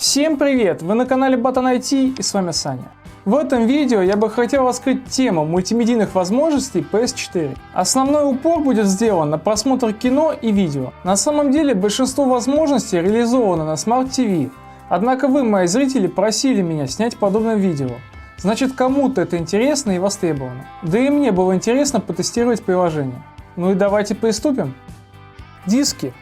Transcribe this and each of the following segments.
Всем привет! Вы на канале Button IT и с вами Саня. В этом видео я бы хотел раскрыть тему мультимедийных возможностей PS4. Основной упор будет сделан на просмотр кино и видео. На самом деле большинство возможностей реализовано на Smart TV, однако вы, мои зрители, просили меня снять подобное видео. Значит, кому-то это интересно и востребовано. Да и мне было интересно потестировать приложение. Ну и давайте приступим. Диски.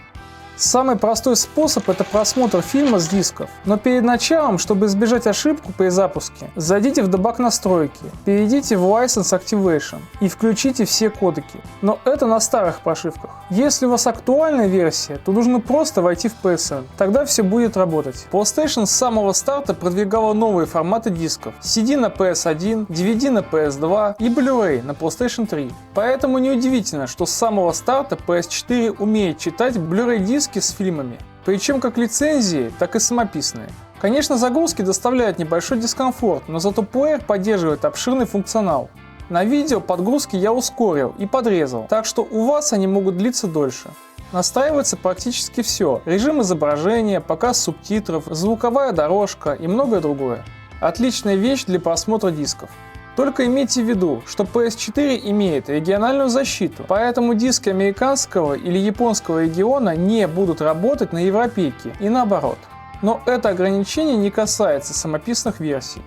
Самый простой способ — это просмотр фильма с дисков. Но перед началом, чтобы избежать ошибку при запуске, зайдите в дебаг настройки, перейдите в License Activation и включите все кодеки. Но это на старых прошивках. Если у вас актуальная версия, то нужно просто войти в PSN. Тогда все будет работать. PlayStation с самого старта продвигала новые форматы дисков: CD на PS1, DVD на PS2 и Blu-ray на PlayStation 3. Поэтому неудивительно, что с самого старта PS4 умеет читать Blu-ray диски с фильмами, причем как лицензии, так и самописные. Конечно, загрузки доставляют небольшой дискомфорт, но зато плеер поддерживает обширный функционал. На видео подгрузки я ускорил и подрезал, так что у вас они могут длиться дольше. Настраивается практически все: режим изображения, показ субтитров, звуковая дорожка и многое другое. Отличная вещь для просмотра дисков. Только имейте в виду, что PS4 имеет региональную защиту, поэтому диски американского или японского региона не будут работать на европейке и наоборот. Но это ограничение не касается самописных версий.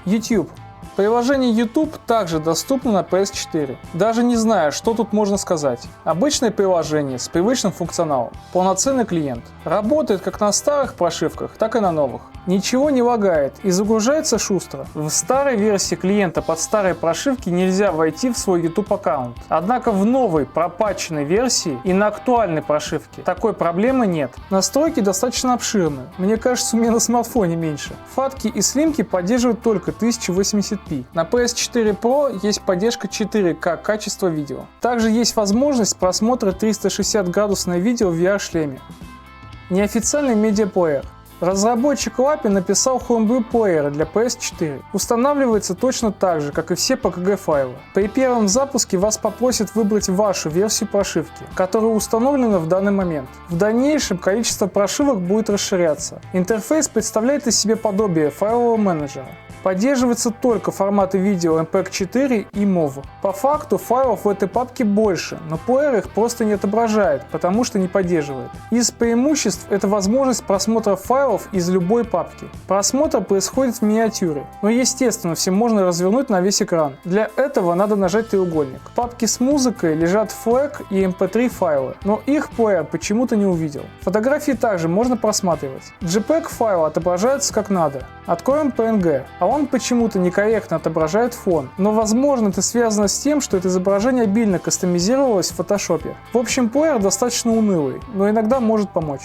YouTube. Приложение YouTube также доступно на PS4. Даже не знаю, что тут можно сказать. Обычное приложение с привычным функционалом. Полноценный клиент. Работает как на старых прошивках, так и на новых. Ничего не лагает и загружается шустро. В старой версии клиента под старой прошивки нельзя войти в свой YouTube аккаунт. Однако в новой пропатченной версии и на актуальной прошивке такой проблемы нет. Настройки достаточно обширные. Мне кажется, у меня на смартфоне меньше. Фатки и слимки поддерживают только 1080p. На PS4 Pro есть поддержка 4К качества видео. Также есть возможность просмотра 360-градусное видео в VR-шлеме. Неофициальный медиаплеер. Разработчик Lappy написал Homebrew плееры для PS4. Устанавливается точно так же, как и все PKG файлы. При первом запуске вас попросят выбрать вашу версию прошивки, которая установлена в данный момент. В дальнейшем количество прошивок будет расширяться. Интерфейс представляет из себя подобие файлового менеджера. Поддерживаются только форматы видео MPEG-4 и MOV. По факту файлов в этой папке больше, но плеер их просто не отображает, потому что не поддерживает. Из преимуществ это возможность просмотра файлов из любой папки. Просмотр происходит в миниатюре, но естественно все можно развернуть на весь экран. Для этого надо нажать треугольник. В папке с музыкой лежат FLAC и MP3 файлы, но их плеер почему-то не увидел. Фотографии также можно просматривать. JPEG файл отображается как надо. Откроем PNG, а он почему-то некорректно отображает фон, но возможно это связано с тем, что это изображение обильно кастомизировалось в фотошопе. В общем, плеер достаточно унылый, но иногда может помочь.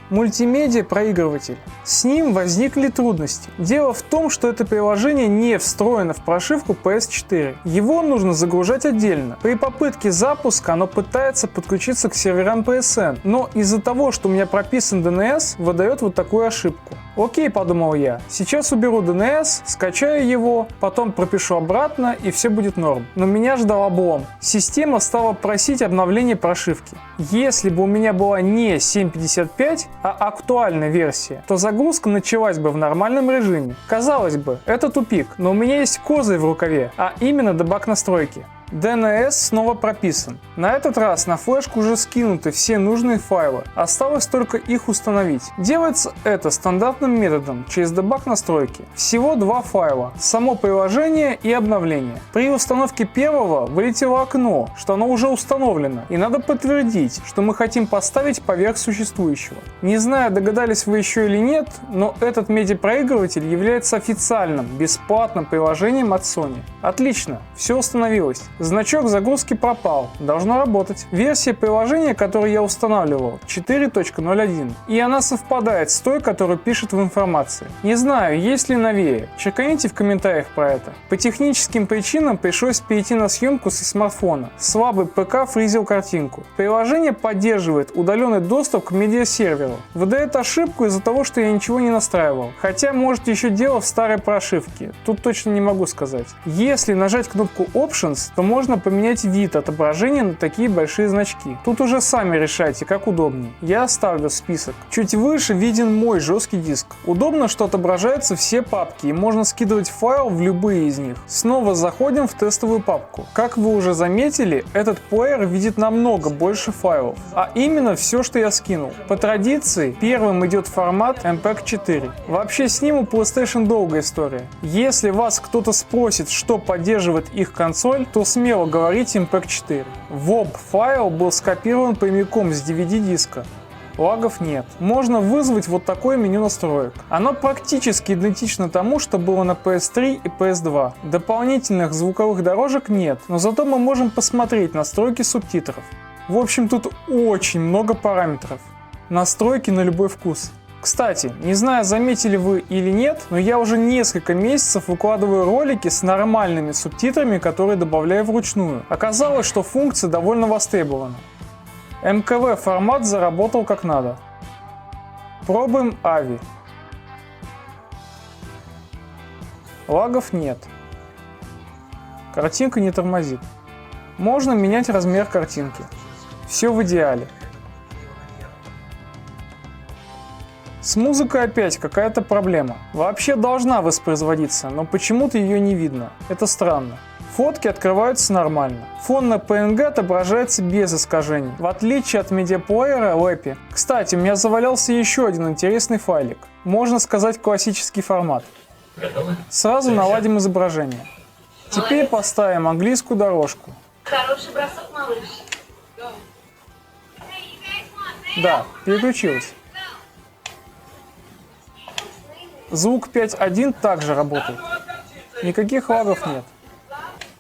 Мультимедиа проигрыватель. С ним возникли трудности. Дело в том, что это приложение не встроено в прошивку PS4. Его нужно загружать отдельно. При попытке запуска оно пытается подключиться к серверам PSN, но из-за того, что у меня прописан DNS, выдает вот такую ошибку. Окей, подумал я, сейчас уберу DNS, скачаю его, потом пропишу обратно и все будет норм. Но меня ждал облом. Система стала просить обновление прошивки. Если бы у меня была не 7.55, а актуальная версия, то загрузка началась бы в нормальном режиме. Казалось бы, это тупик, но у меня есть козырь в рукаве, а именно дебаг настройки. DNS снова прописан. На этот раз на флешку уже скинуты все нужные файлы, осталось только их установить. Делается это стандартным методом через дебаг настройки. Всего два файла: само приложение и обновление. При установке первого вылетело окно, что оно уже установлено, и надо подтвердить, что мы хотим поставить поверх существующего. Не знаю, догадались вы еще или нет, но этот медиапроигрыватель является официальным, бесплатным приложением от Sony. Отлично, все установилось. Значок загрузки пропал, должно работать. Версия приложения, которую я устанавливал, 4.01, и она совпадает с той, которую пишет в информации. Не знаю, есть ли новее, чекайте в комментариях про это. По техническим причинам пришлось перейти на съемку со смартфона. Слабый ПК фризил картинку. Приложение поддерживает удаленный доступ к медиасерверу. Выдает ошибку из-за того, что я ничего не настраивал. Хотя, может, еще дело в старой прошивке, тут точно не могу сказать. Если нажать кнопку Options, то можно поменять вид отображения на такие большие значки. Тут уже сами решайте, как удобнее. Я оставлю список. Чуть выше виден мой жесткий диск. Удобно, что отображаются все папки и можно скидывать файл в любые из них. Снова заходим в тестовую папку. Как вы уже заметили, этот плеер видит намного больше файлов, а именно все, что я скинул. По традиции, первым идет формат MPEG-4. Вообще с ним у PlayStation долгая история. Если вас кто-то спросит, что поддерживает их консоль, то смело говорите MPEG-4. WOB файл был скопирован прямиком с DVD-диска. Лагов нет. Можно вызвать вот такое меню настроек. Оно практически идентично тому, что было на PS3 и PS2. Дополнительных звуковых дорожек нет, но зато мы можем посмотреть настройки субтитров. В общем, тут очень много параметров. Настройки на любой вкус. Кстати, не знаю, заметили вы или нет, но я уже несколько месяцев выкладываю ролики с нормальными субтитрами, которые добавляю вручную. Оказалось, что функция довольно востребована. МКВ формат заработал как надо. Пробуем AVI. Лагов нет. Картинка не тормозит. Можно менять размер картинки. Все в идеале. С музыкой опять какая-то проблема. Вообще должна воспроизводиться, но почему-то ее не видно. Это странно. Фотки открываются нормально. Фон на PNG отображается без искажений, в отличие от медиаплеера LAPI. Кстати, у меня завалялся еще один интересный файлик. Можно сказать, классический формат. Сразу наладим изображение. Теперь поставим английскую дорожку. Хороший бросок, малыш. Да, переключилась. Звук 5.1 также работает. Никаких лагов нет.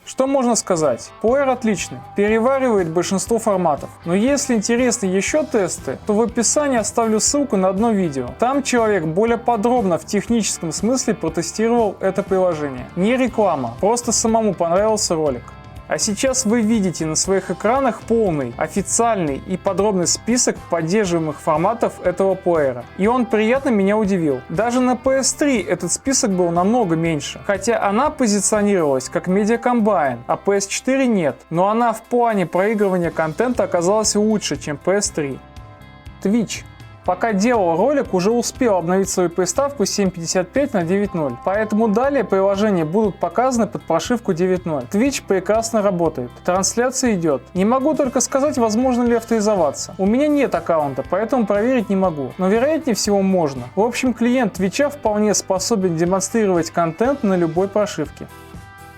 Что можно сказать? Плеер отличный, переваривает большинство форматов. Но если интересны еще тесты, то в описании оставлю ссылку на одно видео. Там человек более подробно в техническом смысле протестировал это приложение. Не реклама, просто самому понравился ролик. А сейчас вы видите на своих экранах полный, официальный и подробный список поддерживаемых форматов этого плеера. И он приятно меня удивил. Даже на PS3 этот список был намного меньше. Хотя она позиционировалась как Media Combine, а PS4 нет. Но она в плане проигрывания контента оказалась лучше, чем PS3. Twitch. Пока делал ролик, уже успел обновить свою приставку 755 на 9.0, поэтому далее приложения будут показаны под прошивку 9.0. Twitch прекрасно работает, трансляция идет. Не могу только сказать, возможно ли авторизоваться. У меня нет аккаунта, поэтому проверить не могу, но вероятнее всего можно. В общем, клиент Twitch вполне способен демонстрировать контент на любой прошивке.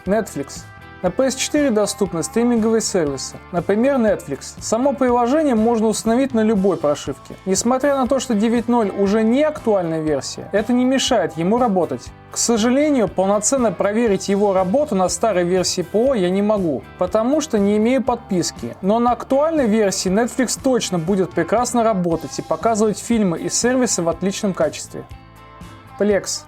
Netflix. На PS4 доступны стриминговые сервисы, например Netflix. Само приложение можно установить на любой прошивке. Несмотря на то, что 9.0 уже не актуальная версия, это не мешает ему работать. К сожалению, полноценно проверить его работу на старой версии ПО я не могу, потому что не имею подписки. Но на актуальной версии Netflix точно будет прекрасно работать и показывать фильмы и сервисы в отличном качестве. Plex.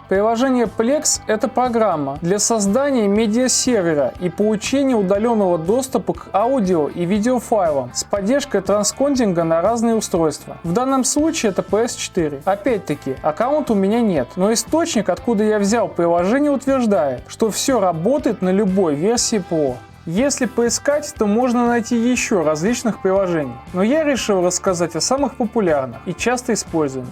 Приложение Plex – это программа для создания медиасервера и получения удаленного доступа к аудио и видеофайлам с поддержкой транскодинга на разные устройства. В данном случае это PS4. Опять-таки, аккаунта у меня нет, но источник, откуда я взял приложение, утверждает, что все работает на любой версии ПО. Если поискать, то можно найти еще различных приложений, но я решил рассказать о самых популярных и часто используемых.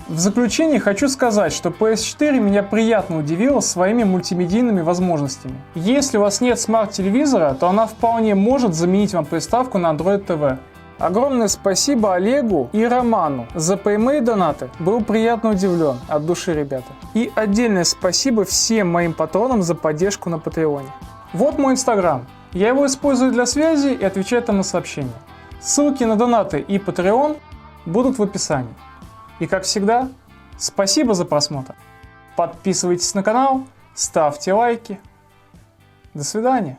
В заключение хочу сказать, что PS4 меня приятно удивила своими мультимедийными возможностями. Если у вас нет смарт-телевизора, то она вполне может заменить вам приставку на Android TV. Огромное спасибо Олегу и Роману за прямые донаты. Был приятно удивлен. От души, ребята. И отдельное спасибо всем моим патронам за поддержку на Патреоне. Вот мой Инстаграм. Я его использую для связи и отвечаю там на сообщения. Ссылки на донаты и Patreon будут в описании. И как всегда, спасибо за просмотр. Подписывайтесь на канал, ставьте лайки. До свидания.